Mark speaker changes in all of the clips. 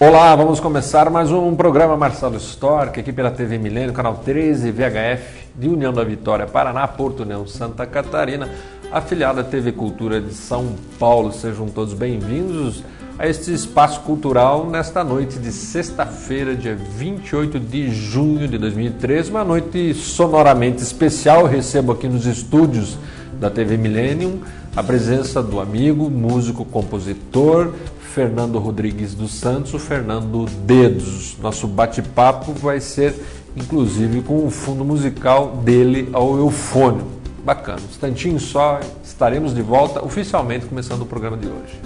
Speaker 1: Olá, vamos começar mais um programa Marcelo Stork, aqui pela TV Milênio, canal 13 VHF de União da Vitória, Paraná, Porto União, Santa Catarina, afiliada à TV Cultura de São Paulo. Sejam todos bem-vindos a este espaço cultural nesta noite de sexta-feira, dia 28 de junho de 2013, uma noite sonoramente especial. Eu recebo aqui nos estúdios da TV Millennium a presença do amigo, músico, compositor, Fernando Rodrigues dos Santos, o Fernando Dedos. Nosso bate-papo vai ser, inclusive, com o fundo musical dele ao Eufônio. Bacana, um instantinho só, estaremos de volta oficialmente começando o programa de hoje.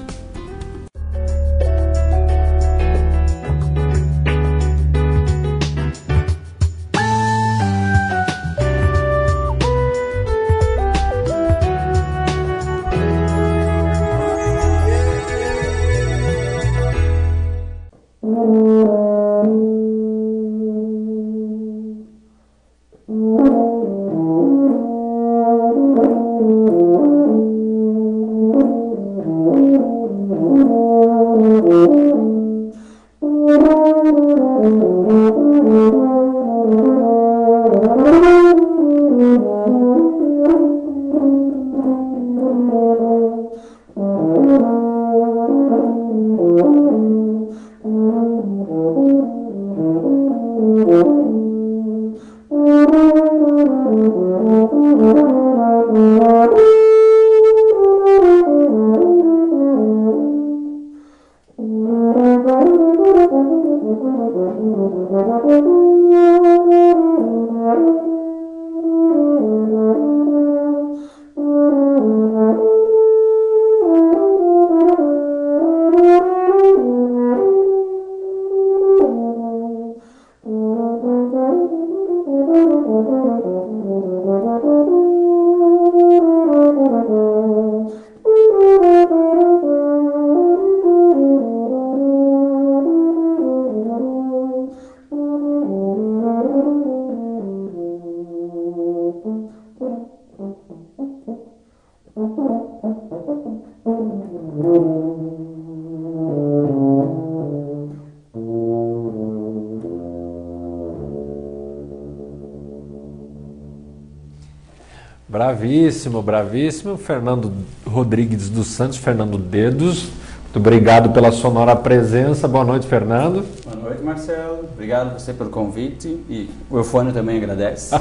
Speaker 1: Bravíssimo, bravíssimo, Fernando Rodrigues dos Santos, Fernando Dedos, muito obrigado pela sonora presença. Boa noite, Fernando.
Speaker 2: Boa noite, Marcelo, obrigado a você pelo convite e o Eufônio também agradece.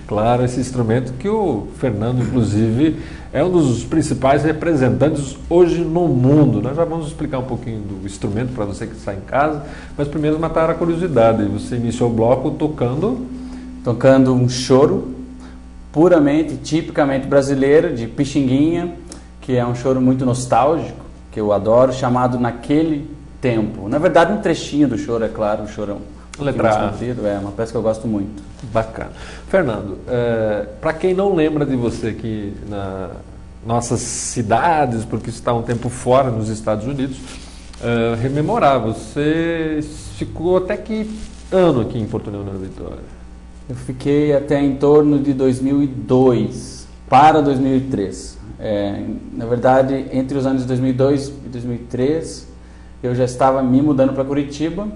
Speaker 1: Claro, esse instrumento que o Fernando, inclusive, é um dos principais representantes hoje no mundo. Nós já vamos explicar um pouquinho do instrumento para você que está em casa, mas primeiro matar a curiosidade. Você iniciou o bloco tocando
Speaker 2: um choro puramente, tipicamente brasileiro, de Pixinguinha, que é um choro muito nostálgico, que eu adoro, chamado Naquele Tempo. Na verdade, um trechinho do choro, é claro, o choro é uma peça que eu gosto muito.
Speaker 1: Bacana. Fernando, para quem não lembra de você aqui nas nossas cidades, porque está um tempo fora nos Estados Unidos, rememorar, você ficou até que ano aqui em Porto União da Vitória?
Speaker 2: Eu fiquei até em torno de 2002 para 2003. Na verdade, entre os anos 2002 e 2003, eu já estava me mudando para Curitiba.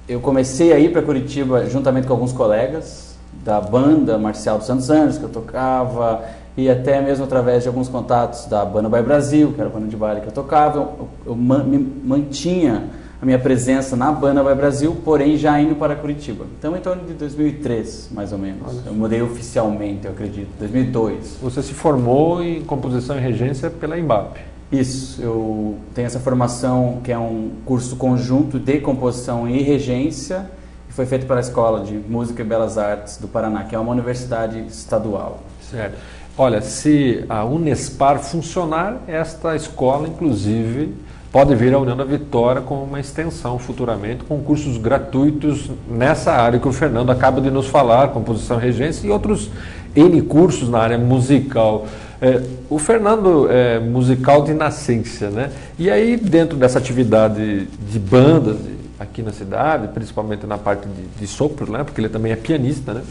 Speaker 2: Eu comecei a ir para Curitiba juntamente com alguns colegas da banda Marcial dos Santos Anjos, que eu tocava, e até mesmo através de alguns contatos da Banda By Brasil, que era a banda de baile que eu tocava. Eu me mantinha a minha presença na Banda By Brasil, porém já indo para Curitiba. Então, em torno de 2003, mais ou menos. Eu mudei oficialmente, eu acredito, 2002.
Speaker 1: Você se formou em composição e regência pela Embap?
Speaker 2: Isso, eu tenho essa formação que é um curso conjunto de composição e regência, que foi feito pela Escola de Música e Belas Artes do Paraná, que é uma universidade estadual.
Speaker 1: Certo. Olha, se a Unespar funcionar, esta escola, inclusive, pode vir à União da Vitória com uma extensão futuramente, com cursos gratuitos nessa área que o Fernando acaba de nos falar, composição, regência e outros N cursos na área musical. O Fernando é musical de nascença, né? E aí, dentro dessa atividade de bandas aqui na cidade, principalmente na parte de sopro, né? Porque ele também é pianista, né?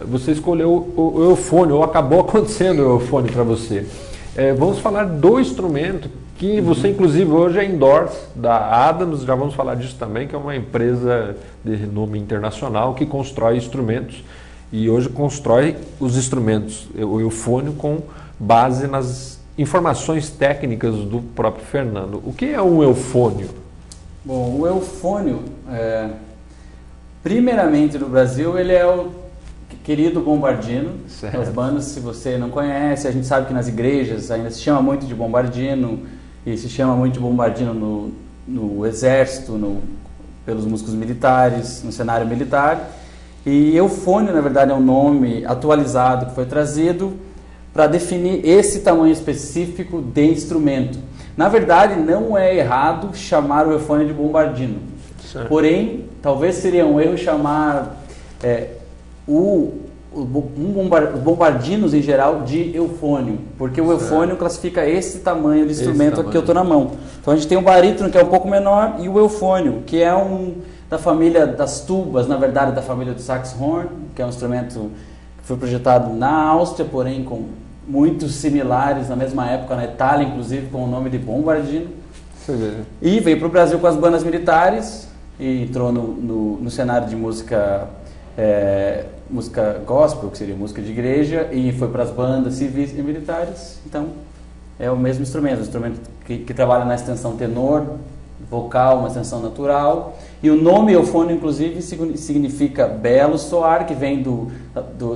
Speaker 1: Você escolheu o eufônio, ou acabou acontecendo o eufônio para você. Vamos falar do instrumento que você inclusive hoje é endorse da Adams, já vamos falar disso também, que é uma empresa de renome internacional que constrói instrumentos e hoje constrói os instrumentos, o eufônio, com base nas informações técnicas do próprio Fernando. O que é um eufônio?
Speaker 2: Bom, o eufônio, primeiramente no Brasil, ele é o querido bombardino.
Speaker 1: Certo.
Speaker 2: As bandas, se você não conhece, a gente sabe que nas igrejas ainda se chama muito de bombardino, e se chama muito de bombardino no exército, pelos músicos militares, no cenário militar. E eufônio, na verdade, é um nome atualizado que foi trazido para definir esse tamanho específico de instrumento. Na verdade, não é errado chamar o eufônio de bombardino.
Speaker 1: Certo.
Speaker 2: Porém, talvez seria um erro chamar os bombardinos em geral de eufônio, porque o eufônio classifica esse tamanho de instrumento que eu estou na mão. Então a gente tem o barítono, que é um pouco menor, e o eufônio, que é da família das tubas, na verdade da família do saxhorn, que é um instrumento que foi projetado na Áustria, porém com muitos similares na mesma época, na Itália, inclusive, com o nome de bombardino. E veio para o Brasil com as bandas militares e entrou no cenário de música gospel, que seria música de igreja, e foi para as bandas civis e militares. Então é o mesmo instrumento, um instrumento que trabalha na extensão tenor, vocal, uma extensão natural. E o nome eufônio, inclusive, significa belo soar, que vem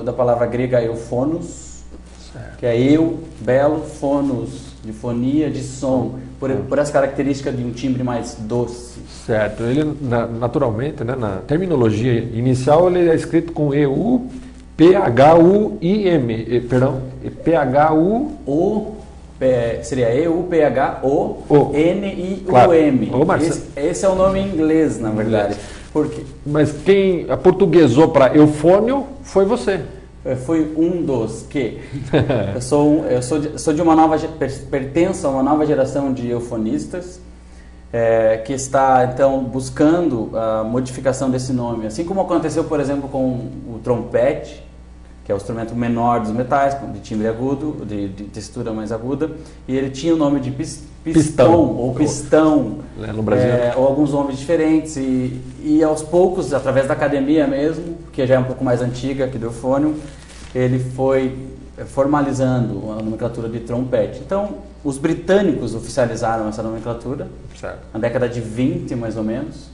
Speaker 2: da palavra grega euphonos, que é belo, fonos, de fonia, de som, por essa característica de um timbre mais doce.
Speaker 1: Certo. Ele, naturalmente, né, na terminologia inicial, ele é escrito com E-U-P-H-U-I-M, perdão, P-H-U...
Speaker 2: Seria E-U-P-H-O-N-I-U-M.
Speaker 1: Claro.
Speaker 2: Esse é o nome em inglês, na verdade. Porque
Speaker 1: mas quem aportuguesou para eufônio foi você.
Speaker 2: Foi um dos que pertenço a uma nova geração de eufonistas que está então buscando a modificação desse nome, assim como aconteceu, por exemplo, com o trompete, que é o instrumento menor dos metais, de timbre agudo, de textura mais aguda, e ele tinha o nome de pistão ou pistão,
Speaker 1: no Brasil.
Speaker 2: Ou alguns nomes diferentes, e aos poucos, através da academia mesmo, que já é um pouco mais antiga que do eufônio, ele foi formalizando a nomenclatura de trompete. Então, os britânicos oficializaram essa nomenclatura,
Speaker 1: certo,
Speaker 2: na década de 20, mais ou menos,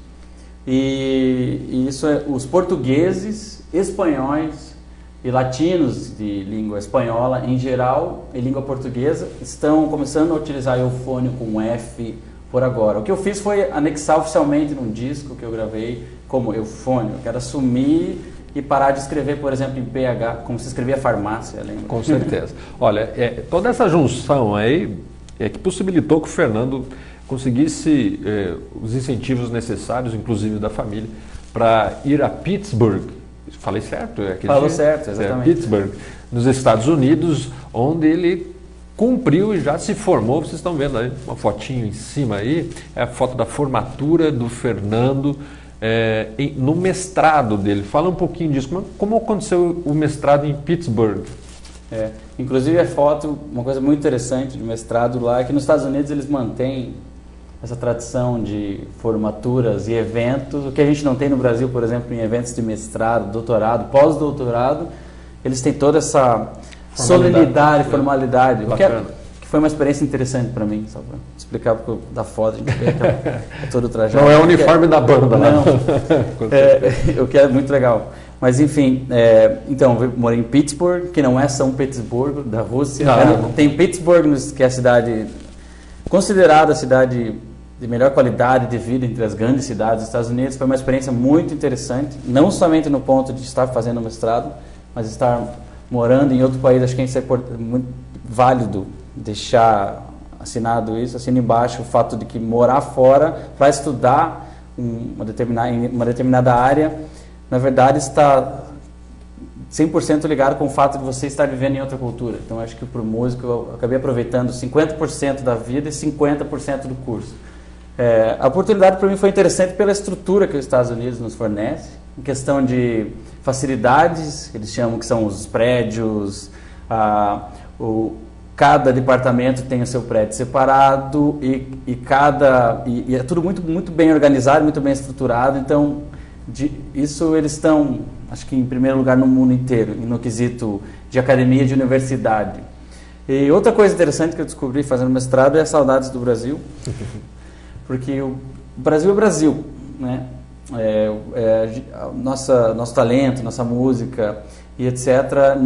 Speaker 2: e isso os portugueses, espanhóis e latinos de língua espanhola em geral e língua portuguesa estão começando a utilizar eufônio com F por agora. O que eu fiz foi anexar oficialmente num disco que eu gravei como eufônio. Eu quero assumir e parar de escrever, por exemplo, em PH, como se escrevia farmácia, lembra?
Speaker 1: Com certeza. Olha, toda essa junção aí é que possibilitou que o Fernando conseguisse os incentivos necessários, inclusive da família, para ir a Pittsburgh. Falei certo?
Speaker 2: Falou certo, exatamente.
Speaker 1: Pittsburgh, nos Estados Unidos, onde ele cumpriu e já se formou. Vocês estão vendo aí uma fotinho em cima aí, é a foto da formatura do Fernando no mestrado dele. Fala um pouquinho disso. Como aconteceu o mestrado em Pittsburgh?
Speaker 2: Inclusive a foto, uma coisa muito interessante de mestrado lá, é que nos Estados Unidos eles mantêm essa tradição de formaturas e eventos, o que a gente não tem no Brasil, por exemplo, em eventos de mestrado, doutorado, pós-doutorado, eles têm toda essa solenidade, formalidade, que foi uma experiência interessante para mim, só para explicar da foto, a gente vê todo o trajeto.
Speaker 1: Não é o uniforme da banda,
Speaker 2: não. O que é muito legal. Mas enfim, então eu morei em Pittsburgh, que não é São Petersburgo, da Rússia. Tem Pittsburgh, que é a cidade considerada a cidade de melhor qualidade de vida entre as grandes cidades dos Estados Unidos. Foi uma experiência muito interessante, não somente no ponto de estar fazendo mestrado, mas estar morando em outro país. Acho que isso é muito válido deixar assinado isso, assina embaixo o fato de que morar fora para estudar uma determinada área, na verdade está 100% ligado com o fato de você estar vivendo em outra cultura. Então acho que para o músico eu acabei aproveitando 50% da vida e 50% do curso. A oportunidade para mim foi interessante pela estrutura que os Estados Unidos nos fornece, em questão de facilidades, eles chamam que são os prédios, cada departamento tem o seu prédio separado e é tudo muito bem organizado, muito bem estruturado. Então, isso eles estão, acho que em primeiro lugar no mundo inteiro, no quesito de academia de universidade. E outra coisa interessante que eu descobri fazendo mestrado é as saudades do Brasil, porque o Brasil é Brasil, né? Nosso talento, nossa música e etc.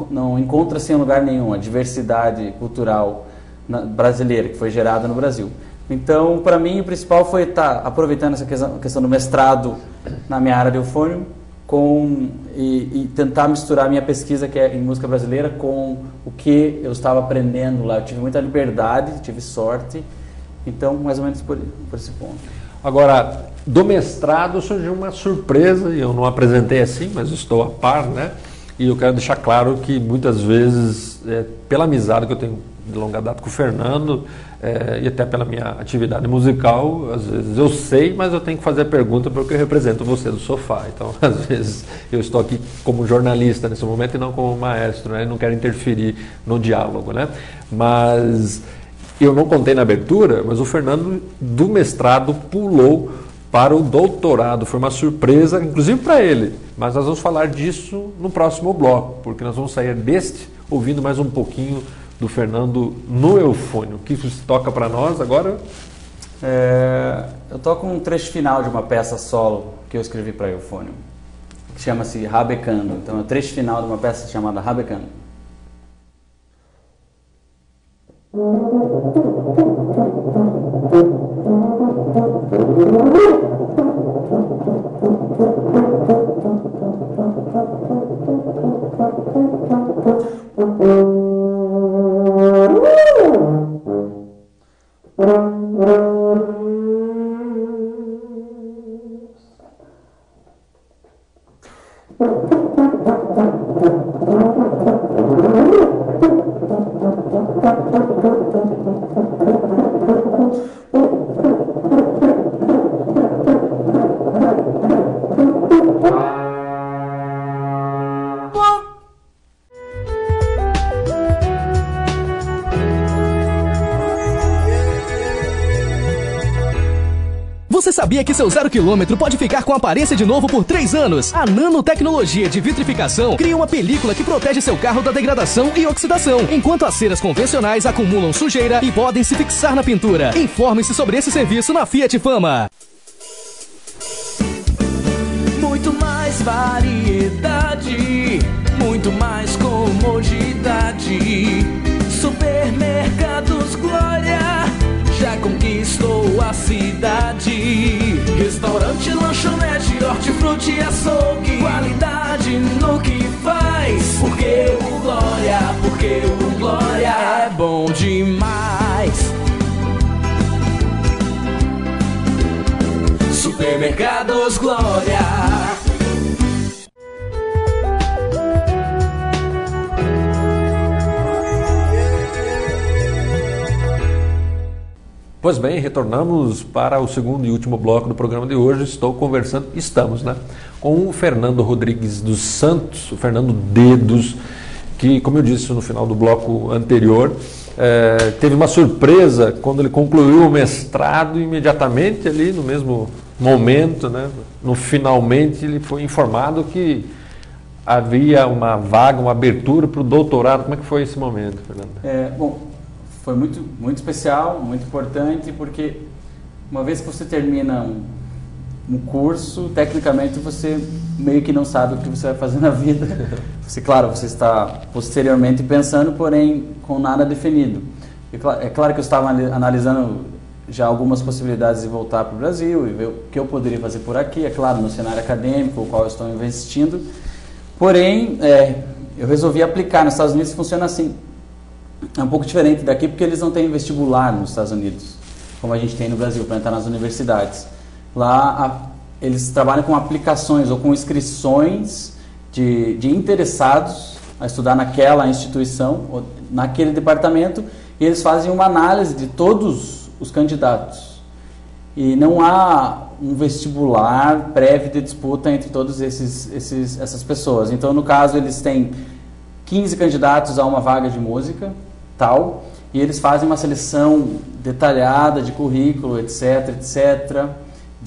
Speaker 2: Não encontra-se em lugar nenhum a diversidade cultural brasileira que foi gerada no Brasil. Então, para mim, o principal foi estar aproveitando essa questão do mestrado na minha área de eufônio e tentar misturar a minha pesquisa, que é em música brasileira, com o que eu estava aprendendo lá. Eu tive muita liberdade, tive sorte, então, mais ou menos por esse ponto.
Speaker 1: Agora, do mestrado surgiu uma surpresa, e eu não apresentei assim, mas estou a par, né? E eu quero deixar claro que muitas vezes, pela amizade que eu tenho de longa data com o Fernando, e até pela minha atividade musical, às vezes eu sei, mas eu tenho que fazer a pergunta porque eu represento você do sofá. Então, às vezes, eu estou aqui como jornalista nesse momento e não como maestro, né? Eu não quero interferir no diálogo, né? Mas eu não contei na abertura, mas o Fernando do mestrado pulou para o doutorado. Foi uma surpresa, inclusive para ele. Mas nós vamos falar disso no próximo bloco, porque nós vamos sair deste ouvindo mais um pouquinho do Fernando no eufônio. O que toca para nós agora?
Speaker 2: Eu toco um trecho final de uma peça solo que eu escrevi para eufônio, que chama-se Rabecando. Então é o trecho final de uma peça chamada Rabecando.
Speaker 3: Você sabia que seu 0 km pode ficar com aparência de novo por 3 anos? A nanotecnologia de vitrificação cria uma película que protege seu carro da degradação e oxidação, enquanto as ceras convencionais acumulam sujeira e podem se fixar na pintura. Informe-se sobre esse serviço na Fiat Fama.
Speaker 4: Muito mais variedade, muito mais comodidade. Supermercados Glória já conquistou a cidade. Restaurante, lanchonete, hortifruti e açougue. Qualidade no que faz. Porque o Glória é bom demais. Supermercados Glória.
Speaker 1: Pois bem, retornamos para o segundo e último bloco do programa de hoje. Estamos, né, com o Fernando Rodrigues dos Santos, o Fernando Dedos, que, como eu disse no final do bloco anterior, teve uma surpresa quando ele concluiu o mestrado. Imediatamente ali, no mesmo momento, né, finalmente ele foi informado que havia uma vaga, uma abertura para o doutorado. Como é que foi esse momento, Fernando?
Speaker 2: Bom, foi muito especial, muito importante, porque uma vez que você termina um curso, tecnicamente você meio que não sabe o que você vai fazer na vida. Você está posteriormente pensando, porém com nada definido. É claro que eu estava analisando já algumas possibilidades de voltar para o Brasil e ver o que eu poderia fazer por aqui, é claro, no cenário acadêmico, o qual eu estou investindo. Porém, eu resolvi aplicar. Nos Estados Unidos funciona assim. É um pouco diferente daqui, porque eles não têm vestibular nos Estados Unidos, como a gente tem no Brasil, para entrar nas universidades. Lá, eles trabalham com aplicações ou com inscrições de interessados a estudar naquela instituição, ou naquele departamento, e eles fazem uma análise de todos os candidatos. E não há um vestibular prévio de disputa entre todas essas pessoas. Então, no caso, eles têm 15 candidatos a uma vaga de música, tal, e eles fazem uma seleção detalhada de currículo, etc, etc.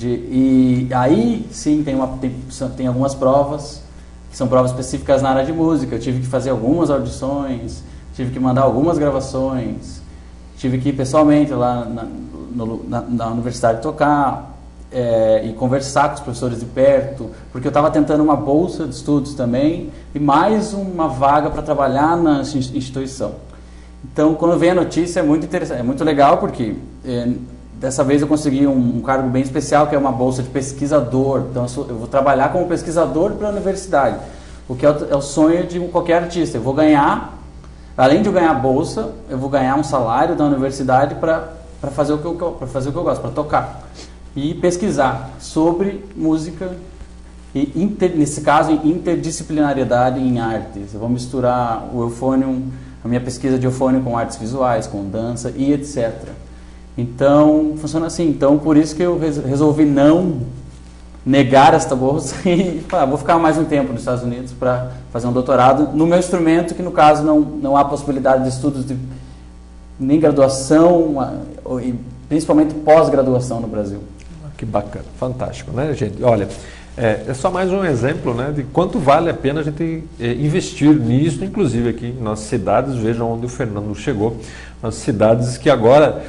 Speaker 2: E aí, sim, tem algumas provas, que são provas específicas na área de música. Eu tive que fazer algumas audições, tive que mandar algumas gravações, tive que ir pessoalmente lá na universidade tocar, e conversar com os professores de perto, porque eu estava tentando uma bolsa de estudos também, e mais uma vaga para trabalhar na instituição. Então, quando vem a notícia, é muito interessante, é muito legal, porque dessa vez eu consegui um cargo bem especial, que é uma bolsa de pesquisador. Então, eu vou trabalhar como pesquisador para a universidade, o que é o sonho de qualquer artista. Eu vou ganhar, além de eu ganhar a bolsa, eu vou ganhar um salário da universidade para fazer o que eu gosto, para tocar e pesquisar sobre música e, nesse caso, em interdisciplinariedade em artes. Eu vou misturar o eufônio, a minha pesquisa de eufônio, com artes visuais, com dança e etc. Então, funciona assim. Então, por isso que eu resolvi não negar esta bolsa e vou ficar mais um tempo nos Estados Unidos para fazer um doutorado no meu instrumento, que no caso não há possibilidade de estudos nem graduação, e principalmente pós-graduação no Brasil.
Speaker 1: Que bacana, fantástico, né, gente? Olha, é só mais um exemplo, né, de quanto vale a pena a gente investir nisso, inclusive aqui em nossas cidades. Vejam onde o Fernando chegou, nas cidades que agora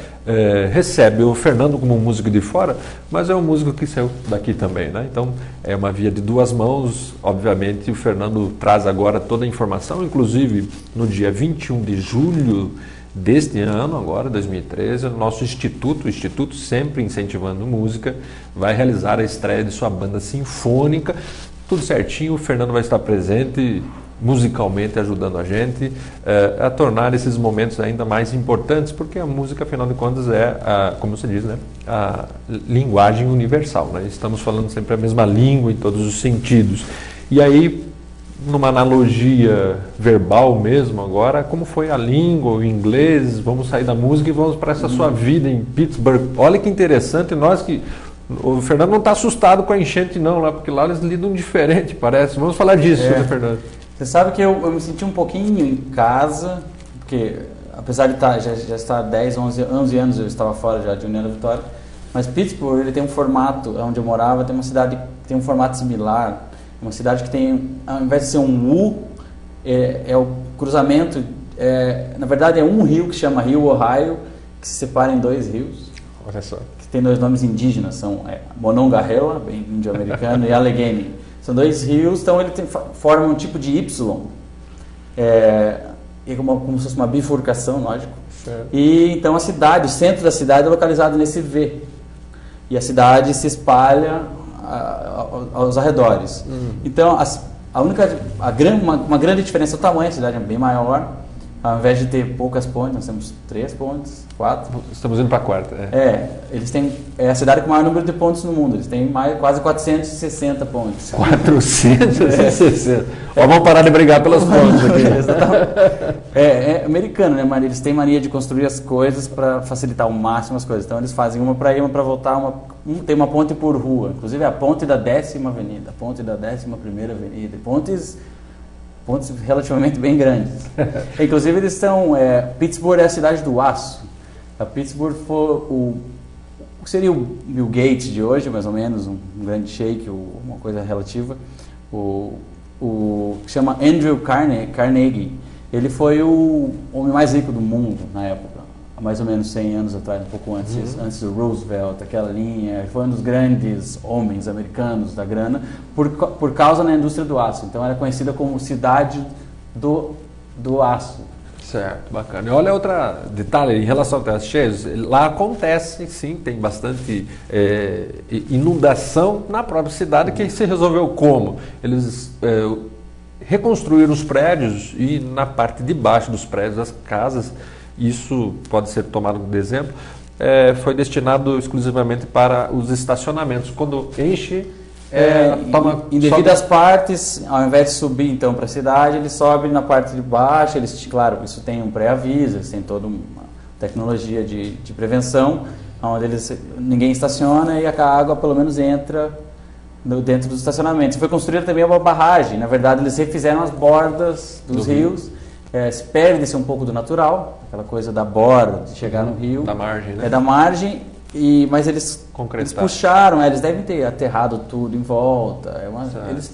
Speaker 1: recebe o Fernando como um músico de fora, mas é um músico que saiu daqui também, né? Então é uma via de duas mãos. Obviamente o Fernando traz agora toda a informação, inclusive no dia 21 de julho deste ano, agora, 2013, o nosso instituto, o Instituto Sempre Incentivando Música, vai realizar a estreia de sua banda sinfônica. Tudo certinho, o Fernando vai estar presente musicalmente, ajudando a gente a tornar esses momentos ainda mais importantes, porque a música, afinal de contas, como você diz, né, a linguagem universal, né? Estamos falando sempre a mesma língua em todos os sentidos. E aí, numa analogia verbal mesmo agora, como foi a língua, o inglês, vamos sair da música e vamos para essa sua vida em Pittsburgh. Olha que interessante, o Fernando não está assustado com a enchente não, lá, porque lá eles lidam diferente, parece. Vamos falar disso, né, Fernando?
Speaker 2: Você sabe que eu me senti um pouquinho em casa, porque apesar de já estar 10, 11 anos, eu estava fora já de União da Vitória, mas Pittsburgh, ele tem um formato, onde eu morava, tem uma cidade que tem um formato similar. Uma cidade que tem, ao invés de ser um U, é o cruzamento, na verdade é um rio que se chama Rio Ohio, que se separa em dois rios.
Speaker 1: Olha só.
Speaker 2: Que tem dois nomes indígenas, são Monongahela, bem índio-americano, e Allegheny. São dois rios, então ele forma um tipo de Y, como se fosse uma bifurcação, lógico. Certo. E então a cidade, o centro da cidade é localizado nesse V. E a cidade se espalha aos arredores. Então, uma grande diferença é o tamanho. A cidade é bem maior. Ao invés de ter poucas pontes, nós temos 3 pontes, 4.
Speaker 1: Estamos indo para a quarta.
Speaker 2: Eles têm, a cidade com o maior número de pontes no mundo. Eles têm quase 460 pontes.
Speaker 1: 460? Vamos parar de brigar pelas pontes aqui.
Speaker 2: É americano, né? Mas eles têm mania de construir as coisas para facilitar ao máximo as coisas. Então eles fazem uma para ir, uma para voltar. Tem uma ponte por rua. Inclusive a ponte da 10ª Avenida, a ponte da 11ª Avenida. Pontes relativamente bem grandes. Inclusive eles estão... Pittsburgh é a cidade do aço. A Pittsburgh foi o que seria o Bill Gates de hoje, mais ou menos, um grande sheik, uma coisa relativa. Que chama Andrew Carnegie. Ele foi o homem mais rico do mundo na época, há mais ou menos 100 anos atrás, um pouco antes do Roosevelt, aquela linha. Ele foi um dos grandes homens americanos da grana por causa da indústria do aço. Então era conhecida como cidade do aço.
Speaker 1: Certo, bacana. E olha outro detalhe em relação ao terras cheias, lá acontece, sim, tem bastante inundação na própria cidade, que se resolveu como? Eles reconstruíram os prédios e na parte de baixo dos prédios, das casas, isso pode ser tomado de exemplo, foi destinado exclusivamente para os estacionamentos. Quando enche,
Speaker 2: em devidas partes, ao invés de subir então para a cidade, eles sobem na parte de baixo. Claro, isso tem um pré-aviso, eles têm toda uma tecnologia de prevenção, onde ninguém estaciona e a água pelo menos entra dentro dos estacionamentos. Foi construída também uma barragem. Na verdade, eles refizeram as bordas dos rios. Se perde-se um pouco do natural, aquela coisa da borda, de chegar no rio.
Speaker 1: Da margem, né?
Speaker 2: Da margem, mas eles puxaram, eles devem ter aterrado tudo em volta. Eles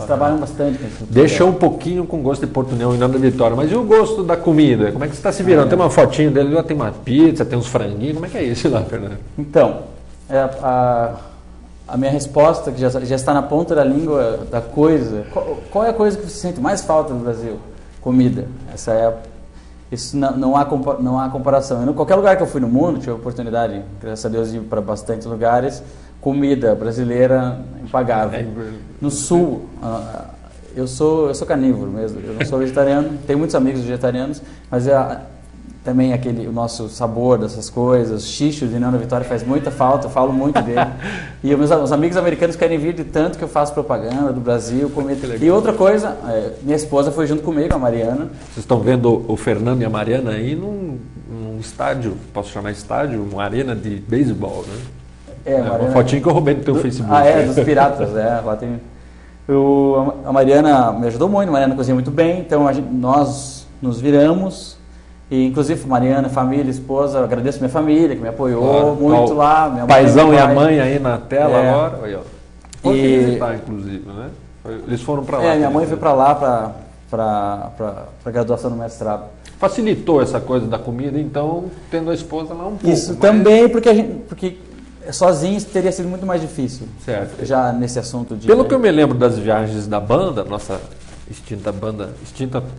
Speaker 2: trabalham bastante com isso.
Speaker 1: Deixou um pouquinho com gosto de Porto União e não da Vitória. Mas e o gosto da comida? Como é que você está se virando? Tem uma fotinho dele, lá tem uma pizza, tem uns franguinhos. Como é que é isso lá, Fernando?
Speaker 2: Então, a minha resposta, que já está na ponta da língua da coisa, qual é a coisa que você sente mais falta no Brasil? Comida. Isso não há comparação. Em qualquer lugar que eu fui no mundo, tive a oportunidade, graças a Deus, de ir para bastantes lugares, comida brasileira impagável. No sul, eu sou carnívoro mesmo, eu não sou vegetariano, tenho muitos amigos vegetarianos, mas também o nosso sabor dessas coisas, xixo de Nana Vitória faz muita falta, eu falo muito dele. E os amigos americanos querem vir de tanto que eu faço propaganda do Brasil, comida. E outra coisa, minha esposa foi junto comigo, a Mariana.
Speaker 1: Vocês estão vendo o Fernando e a Mariana aí num estádio, posso chamar estádio? Uma arena de beisebol, né? Uma fotinha que eu roubei do teu Facebook.
Speaker 2: Dos piratas, lá tem... A Mariana me ajudou muito, a Mariana cozinha muito bem, então nós nos viramos. E, inclusive, Mariana, família, esposa, eu agradeço minha família, que me apoiou muito lá. Minha
Speaker 1: paizão e a mãe aí na tela agora. Aí, ó. Foi visitar, inclusive, né? Eles foram para lá.
Speaker 2: Minha mãe foi para lá para a graduação do mestrado.
Speaker 1: Facilitou essa coisa da comida, então, tendo a esposa lá um pouco.
Speaker 2: Isso também, porque sozinho teria sido muito mais difícil.
Speaker 1: Certo.
Speaker 2: Já nesse assunto de...
Speaker 1: Pelo que eu me lembro das viagens da banda, nossa... extinta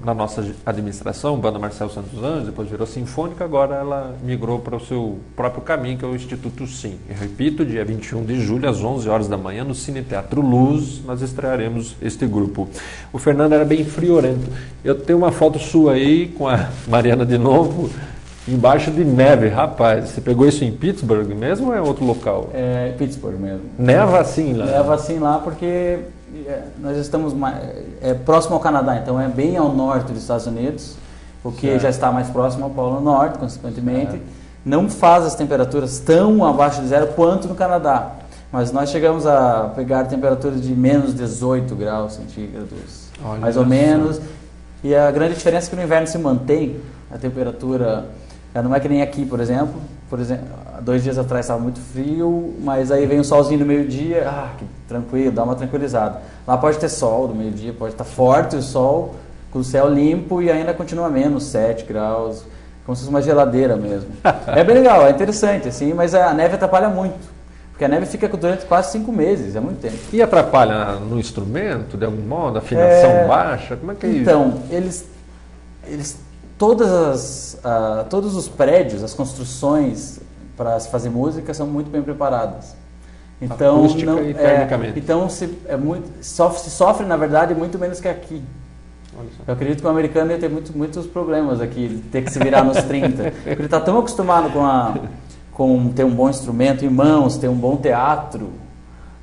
Speaker 1: na nossa administração, banda Marcelo Santos Anjos, depois virou Sinfônica, agora ela migrou para o seu próprio caminho, que é o Instituto Sim. Eu repito, dia 21 de julho, às 11 horas da manhã, no Cine Teatro Luz, nós estrearemos este grupo. O Fernando era bem friorento. Eu tenho uma foto sua aí, com a Mariana de novo, embaixo de neve. Rapaz, você pegou isso em Pittsburgh mesmo ou é outro local?
Speaker 2: É Pittsburgh mesmo.
Speaker 1: Neva assim lá?
Speaker 2: Neva assim lá porque... nós estamos próximo ao Canadá, então é bem ao norte dos Estados Unidos, o que já está mais próximo ao Polo Norte, consequentemente. Não faz as temperaturas tão abaixo de zero quanto no Canadá, mas nós chegamos a pegar temperaturas de menos 18 graus centígrados, mais ou menos. E a grande diferença é que no inverno se mantém a temperatura, não é que nem aqui, por exemplo, 2 dias atrás estava muito frio, mas aí vem o solzinho no meio-dia, que tranquilo, dá uma tranquilizada. Lá pode ter sol no meio-dia, pode estar forte o sol, com o céu limpo e ainda continua menos 7 graus, como se fosse uma geladeira mesmo. É bem legal, é interessante, assim, mas a neve atrapalha muito, porque a neve fica durante quase 5 meses, é muito tempo.
Speaker 1: E atrapalha no instrumento, de algum modo, a afinação baixa? Como é que é isso?
Speaker 2: Então, todos os prédios, as construções para se fazer música são muito bem preparadas. Então,
Speaker 1: acústica e tecnicamente.
Speaker 2: Então se sofre, na verdade, muito menos que aqui. Eu acredito que o americano ia ter muitos problemas aqui, ter que se virar nos 30. Porque ele está tão acostumado com ter um bom instrumento em mãos, ter um bom teatro.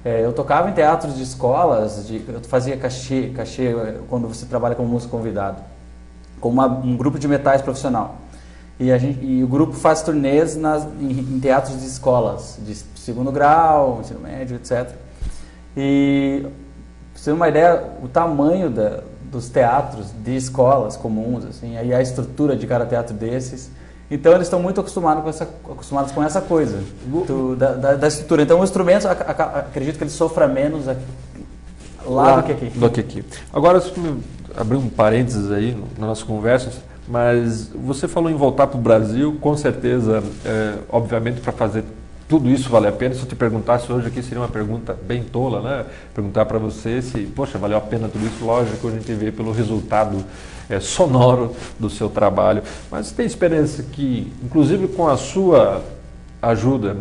Speaker 2: Eu tocava em teatros de escolas, eu fazia cachê quando você trabalha como músico convidado, com um grupo de metais profissional. E o grupo faz turnês em teatros de escolas, de segundo grau, ensino médio, etc. E, pra você ter uma ideia, o tamanho dos teatros de escolas comuns, assim, aí a estrutura de cada teatro desses. Então, eles estão muito acostumados com essa coisa, da estrutura. Então, o instrumento, acredito que ele sofra menos lá do que aqui.
Speaker 1: Agora, abrir um parênteses aí na nossa conversa, mas você falou em voltar para o Brasil, com certeza, obviamente, para fazer tudo isso vale a pena. Se eu te perguntasse hoje aqui, seria uma pergunta bem tola, né? Perguntar para você se, poxa, valeu a pena tudo isso. Lógico, a gente vê pelo resultado sonoro do seu trabalho. Mas tem experiência que, inclusive com a sua ajuda,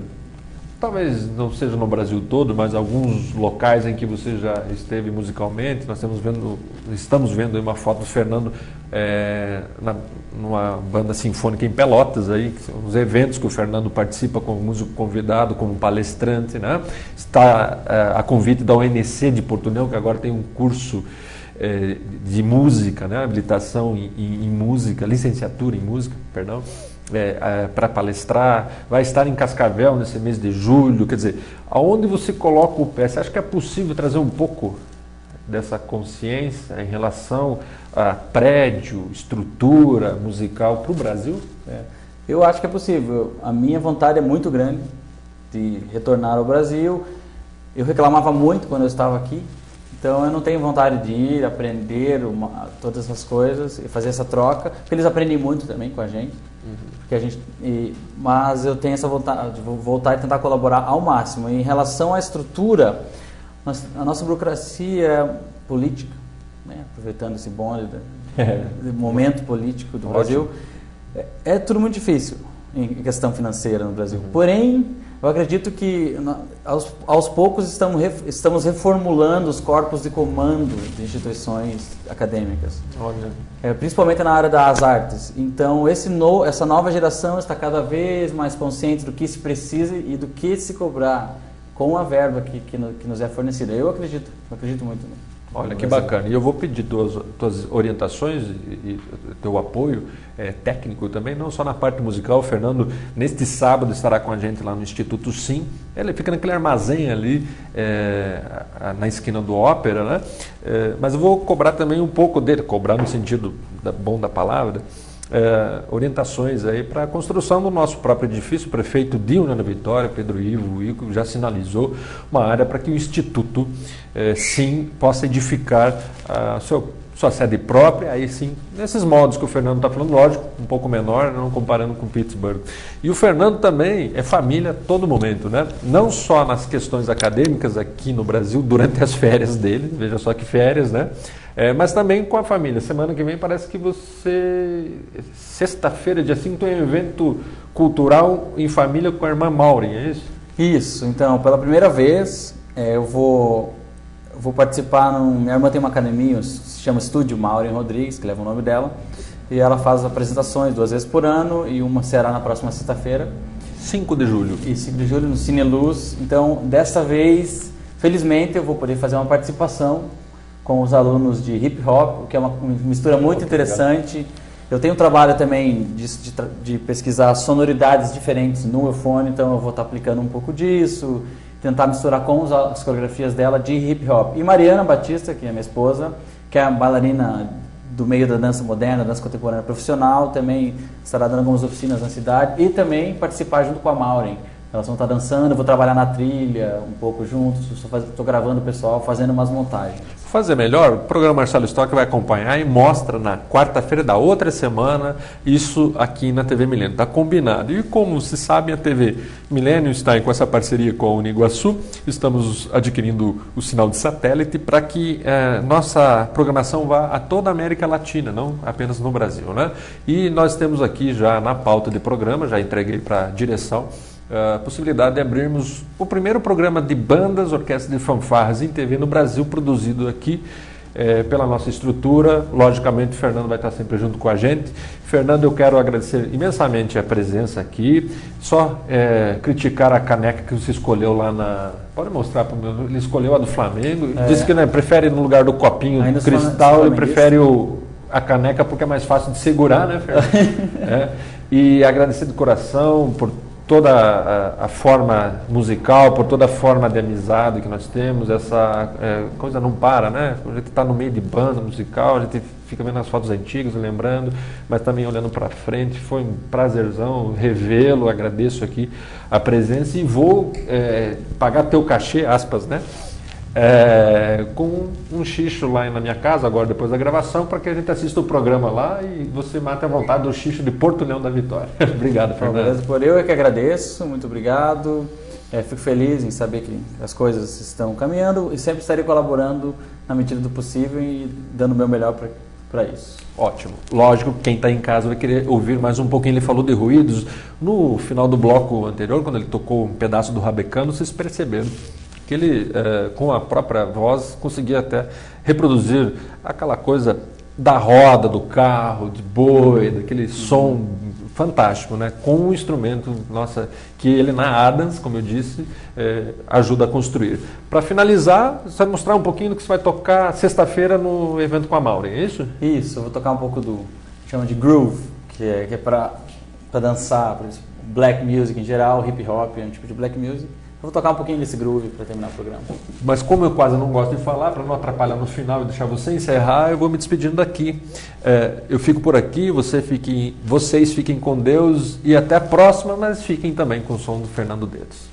Speaker 1: talvez não seja no Brasil todo, mas alguns locais em que você já esteve musicalmente. Nós estamos vendo aí uma foto do Fernando numa banda sinfônica em Pelotas, aí, que são os eventos que o Fernando participa como músico convidado, como palestrante, né? Está a convite da UNC de Porto União, que agora tem um curso de música, né? Habilitação em música, licenciatura em música, perdão. para palestrar, vai estar em Cascavel nesse mês de julho, quer dizer, aonde você coloca o pé? Você acha que é possível trazer um pouco dessa consciência em relação a prédio, estrutura musical para o Brasil?
Speaker 2: Eu acho que é possível. A minha vontade é muito grande de retornar ao Brasil. Eu reclamava muito quando eu estava aqui, então eu não tenho vontade de ir aprender todas essas coisas e fazer essa troca, porque eles aprendem muito também com a gente. Porque mas eu tenho essa vontade de voltar e tentar colaborar ao máximo. E em relação à estrutura, a nossa burocracia política, né, aproveitando esse bonde do momento político do Brasil, é tudo muito difícil em questão financeira no Brasil. Porém, eu acredito que aos poucos estamos reformulando os corpos de comando de instituições acadêmicas, principalmente na área das artes. Então, essa nova geração está cada vez mais consciente do que se precisa e do que se cobrar com a verba que nos é fornecida. Eu acredito muito nisso.
Speaker 1: Olha, que bacana. E eu vou pedir tuas orientações e teu apoio técnico também, não só na parte musical. O Fernando, neste sábado, estará com a gente lá no Instituto Sim. Ele fica naquele armazém ali, na esquina do Ópera, né? Mas eu vou cobrar também um pouco dele, cobrar no sentido bom da palavra, orientações aí para a construção do nosso próprio edifício. O prefeito de União da Vitória, Pedro Ivo, já sinalizou uma área para que o Instituto sim possa edificar sua sede própria, aí sim, nesses modos que o Fernando está falando, lógico, um pouco menor, não comparando com Pittsburgh. E o Fernando também é família a todo momento, né? Não só nas questões acadêmicas aqui no Brasil, durante as férias dele, veja só que férias, né? Mas também com a família. Semana que vem parece que você, sexta-feira, dia 5, tem um evento cultural em família com a irmã Maureen, é isso?
Speaker 2: Isso, então, pela primeira vez, eu vou participar, minha irmã tem uma academia, se chama Estúdio Maureen Rodrigues, que leva o nome dela, e ela faz apresentações 2 vezes por ano, e uma será na próxima sexta-feira.
Speaker 1: 5 de julho.
Speaker 2: E 5 de julho, no Cine Luz. Então, dessa vez, felizmente, eu vou poder fazer uma participação com os alunos de hip hop, que é uma mistura muito interessante. Eu tenho um trabalho também de pesquisar sonoridades diferentes no meu fone, então eu vou estar aplicando um pouco disso, tentar misturar com as coreografias dela de hip hop. E Mariana Batista, que é minha esposa, que é a bailarina do meio da dança moderna, dança contemporânea profissional, também estará dando algumas oficinas na cidade e também participar junto com a Maureen. Elas vão estar dançando, eu vou trabalhar na trilha um pouco juntos, estou gravando o pessoal, fazendo umas montagens.
Speaker 1: Fazer melhor, o programa Marcelo Stock vai acompanhar e mostra na quarta-feira da outra semana isso aqui na TV Milênio, está combinado. E como se sabe, a TV Milênio está aí com essa parceria com a Uniguaçu, estamos adquirindo o sinal de satélite para que nossa programação vá a toda a América Latina, não apenas no Brasil, né? E nós temos aqui já na pauta de programa, já entreguei para a direção, a possibilidade de abrirmos o primeiro programa de bandas, orquestras de fanfarras em TV no Brasil, produzido aqui pela nossa estrutura. Logicamente, o Fernando vai estar sempre junto com a gente. Fernando, eu quero agradecer imensamente a presença aqui. Só criticar a caneca que você escolheu lá na... Pode mostrar para o meu... Ele escolheu a do Flamengo. Disse que prefere no lugar do copinho ainda cristal, ele prefere a caneca porque é mais fácil de segurar, né, Fernando? E agradecer de coração por toda a forma musical, por toda a forma de amizade que nós temos. Essa coisa não para, né? A gente está no meio de banda musical, a gente fica vendo as fotos antigas, lembrando, mas também olhando para frente. Foi um prazerzão revê-lo, agradeço aqui a presença e vou pagar teu cachê, aspas, né? Com um xixo lá na minha casa, agora depois da gravação, para que a gente assista o programa lá e você mate à vontade do xixo de Porto Leão da Vitória. Obrigado, Fernando.
Speaker 2: Eu é que agradeço, muito obrigado. Fico feliz em saber que as coisas estão caminhando e sempre estarei colaborando na medida do possível e dando o meu melhor para isso.
Speaker 1: Ótimo. Lógico, quem está em casa vai querer ouvir mais um pouquinho. Ele falou de ruídos. No final do bloco anterior, quando ele tocou um pedaço do Rabecano, vocês perceberam que ele, com a própria voz, conseguia até reproduzir aquela coisa da roda do carro, de boi, daquele som fantástico, né? Com um instrumento, que ele na Adams, como eu disse, ajuda a construir. Para finalizar, você vai mostrar um pouquinho do que você vai tocar sexta-feira no evento com a Maureen, é isso?
Speaker 2: Isso, eu vou tocar um pouco chama de groove, que é para para dançar, por exemplo, black music em geral, hip hop é um tipo de black music. Eu vou tocar um pouquinho desse groove para terminar o programa.
Speaker 1: Mas como eu quase não gosto de falar, para não atrapalhar no final e deixar você encerrar, eu vou me despedindo daqui. Eu fico por aqui, vocês fiquem com Deus e até a próxima, mas fiquem também com o som do Fernando Dedos.